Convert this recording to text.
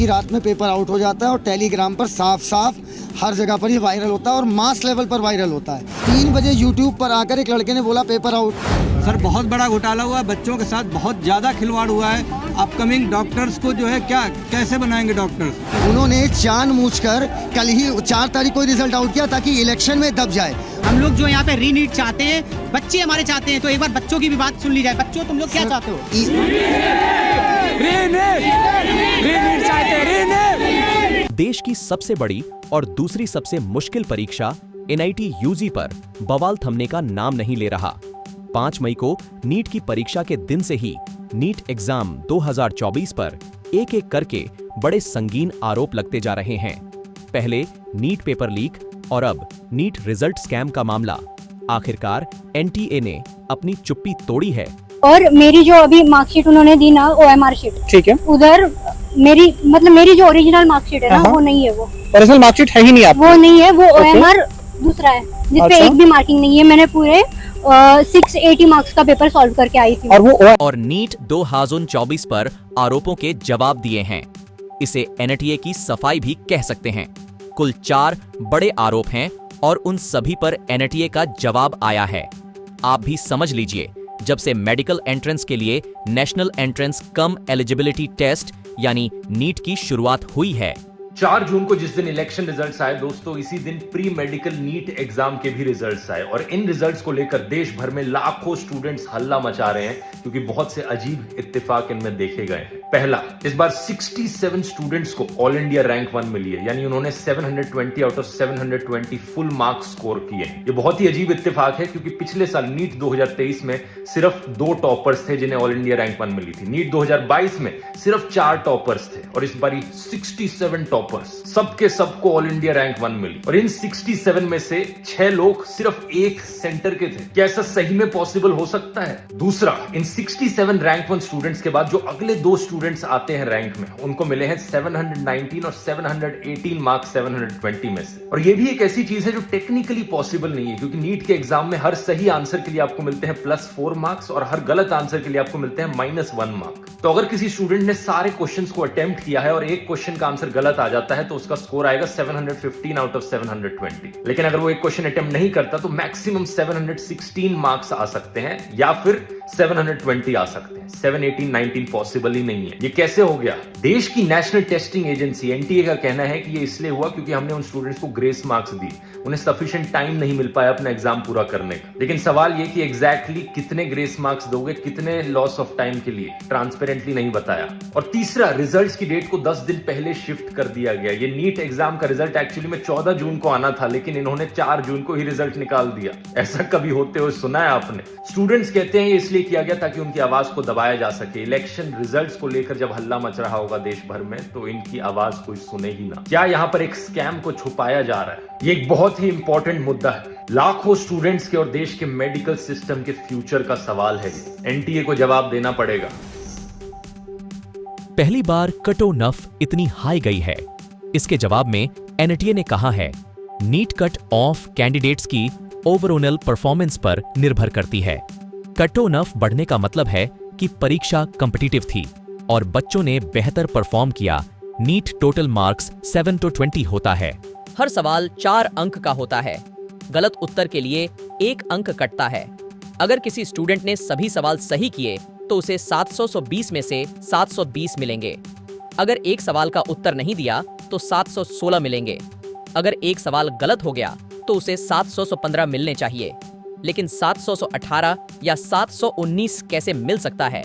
रात में paper out हो जाता है और टेलीग्राम पर साफ साफ हर जगह पर ये वायरल होता है और मास लेवल पर वायरल होता है। 3 बजे यूट्यूब पर आकर एक लड़के ने बोला पेपर आउट। सर बहुत बड़ा घोटाला हुआ है, बच्चों के साथ बहुत ज़्यादा खिलवाड़ हुआ है। अपकमिंग डॉक्टर्स को जो है क्या कैसे बनाएंगे डॉक्टर्स? उन्होंने जानबूझकर कल ही 4 तारीख को रिजल्ट आउट किया ताकि इलेक्शन में दब जाए। हम लोग जो यहाँ पे रीनीट चाहते हैं, बच्चे हमारे चाहते हैं, तो एक बार बच्चों की भी बात सुन ली जाए। बच्चों तुम लोग क्या चाहते हो? देश की सबसे बड़ी और दूसरी सबसे मुश्किल परीक्षा NIT UG पर बवाल थमने का नाम नहीं ले रहा। 5 मई को नीट की परीक्षा के दिन से ही नीट एग्जाम 2024 पर एक-एक करके बड़े संगीन आरोप लगते जा रहे हैं। पहले नीट पेपर लीक और अब नीट रिजल्ट स्कैम का मामला। आखिरकार NTA ने अपनी चुप्पी तोड़ी है। और मेरी जो अभी मार्कशीट उन्होंने दी ना, OMR शीट, ठीक है, उधर मेरी जो ओरिजिनल मार्कशीट है ना, वो नहीं है। वो ओरिजिनल मार्कशीट है ही नहीं आपकी? वो नहीं है, वो OMR दूसरा है जिसपे एक भी मार्किंग नहीं है। मैंने पूरे 680 मार्क्स का पेपर सॉल्व करके आई थी। और नीट 2024 पर आरोपों के जवाब दिए हैं। इसे NTA की सफाई भी कह सकते हैं। कुल 4 बड़े आरोप हैं और उन सभी पर NTA का जवाब आया है। आप भी समझ लीजिए, जब से मेडिकल एंट्रेंस के लिए नेशनल एंट्रेंस कम एलिजिबिलिटी टेस्ट यानी नीट की शुरुआत हुई है। 4 जून को जिस दिन इलेक्शन रिजल्ट्स आए दोस्तों, इसी दिन प्री मेडिकल नीट एग्जाम के भी रिजल्ट्स आए और इन रिजल्ट्स को लेकर देश भर में लाखों स्टूडेंट्स हल्ला मचा रहे हैं क्योंकि बहुत से अजीब इत्तेफाक इनमें देखे गए हैं। पहला, इस बार 67 स्टूडेंट्स को ऑल इंडिया रैंक 1 मिली है, यानी उन्होंने 720 out of 720 full marks score किए। ये बहुत ही अजीब इत्तेफाक है क्योंकि पिछले साल नीट 2023 में सिर्फ 2 टॉपर्स थे जिन्हें ऑल इंडिया रैंक 1 मिली थी। नीट 2022 में सिर्फ 4 टॉपर्स थे और इस बार 67 टॉपर्स, सबके सबको ऑल इंडिया रैंक 1 मिली। और इन 67 में से 6 लोग सिर्फ एक सेंटर के थे। क्या ऐसा सही में पॉसिबल हो सकता है? दूसरा, इन 67 रैंक 1 स्टूडेंट्स के बाद जो अगले 2 स्टूडेंट्स आते हैं रैंक में, उनको मिले हैं 719 और 718 मार्क्स 720 में से। और ये भी एक ऐसी चीज है जो टेक्निकली पॉसिबल नहीं है क्योंकि नीट के एग्जाम में हर सही आंसर के लिए आपको मिलते हैं +4 मार्क्स और हर गलत आंसर के लिए आपको मिलते हैं -1 मार्क। तो अगर किसी स्टूडेंट ने सारे क्वेश्चंस को अटेम्प्ट किया है और एक क्वेश्चन का आंसर गलत आ जाता है तो उसका स्कोर आएगा 715 आउट ऑफ 720। लेकिन अगर वो एक क्वेश्चन अटेम्प्ट नहीं करता तो मैक्सिमम 716 मार्क्स आ सकते हैं या फिर 720 आ सकते हैं। 718, 19 पॉसिबल ही नहीं है। ये कैसे हो गया? देश की नेशनल टेस्टिंग एजेंसी NTA का कहना है कि ये इसलिए हुआ क्योंकि हमने उन स्टूडेंट्स को ग्रेस मार्क्स दी, उन्हें सफिशिएंट टाइम नहीं मिल पाया अपना एग्जाम पूरा करने का। लेकिन सवाल ये कि एग्जैक्टली कितने ग्रेस मार्क्स दोगे, कितने लॉस ऑफ टाइम के लिए, ट्रांसपेरेंटली नहीं बताया। और तीसरा, रिजल्ट्स की डेट को 10 दिन पहले शिफ्ट कर दिया गया। ये नीट एग्जाम का रिजल्ट एक्चुअली में 14 जून को आना था लेकिन इन्होंने 4 जून को ही रिजल्ट निकाल दिया। ऐसा कभी होते हुए सुना है आपने? स्टूडेंट्स कहते हैं ये इसलिए किया गया ताकि उनकी आवाज को दबाया जा सके। इलेक्शन रिजल्ट्स को लेकर जब हल्ला मच रहा होगा देश भर में तो इनकी आवाज कोई सुने ही ना। क्या यहाँ पर एक स्कैम को छुपाया जा रहा है? ये एक बहुत ही इंपॉर्टेंट मुद्दा है। लाखों स्टूडेंट्स के और देश के मेडिकल सिस्टम के फ्यूचर का सवाल है। NTA को जवाब देना पड़ेगा। पहली बार कटो नफ इतनी हाई गई है। इसके जवाब में NTA ने कहा है, नीट कट ऑफ कैंडिडेट्स की ओवरऑल परफॉर्मेंस पर निर्भर करती है। कटो नफ बढ़ने का मतलब है कि परीक्षा कॉम्पिटिटिव थी और बच्चों ने बेहतर परफॉर्म किया। नीट टोटल मार्क्स 7 to 20 होता है। हर सवाल 4 अंक का होता है। गलत उत्तर के लिए 1 अंक कटता है। अगर किसी स्टूडेंट ने सभी सवाल सही किए तो उसे 720 में से 720 मिलेंगे। अगर एक सवाल का उत्तर नहीं दिया तो 716 मिलेंगे। अगर एक सवाल गलत हो गया तो उसे 715 मिलने चाहिए। लेकिन 718 या 719 कैसे मिल सकता है?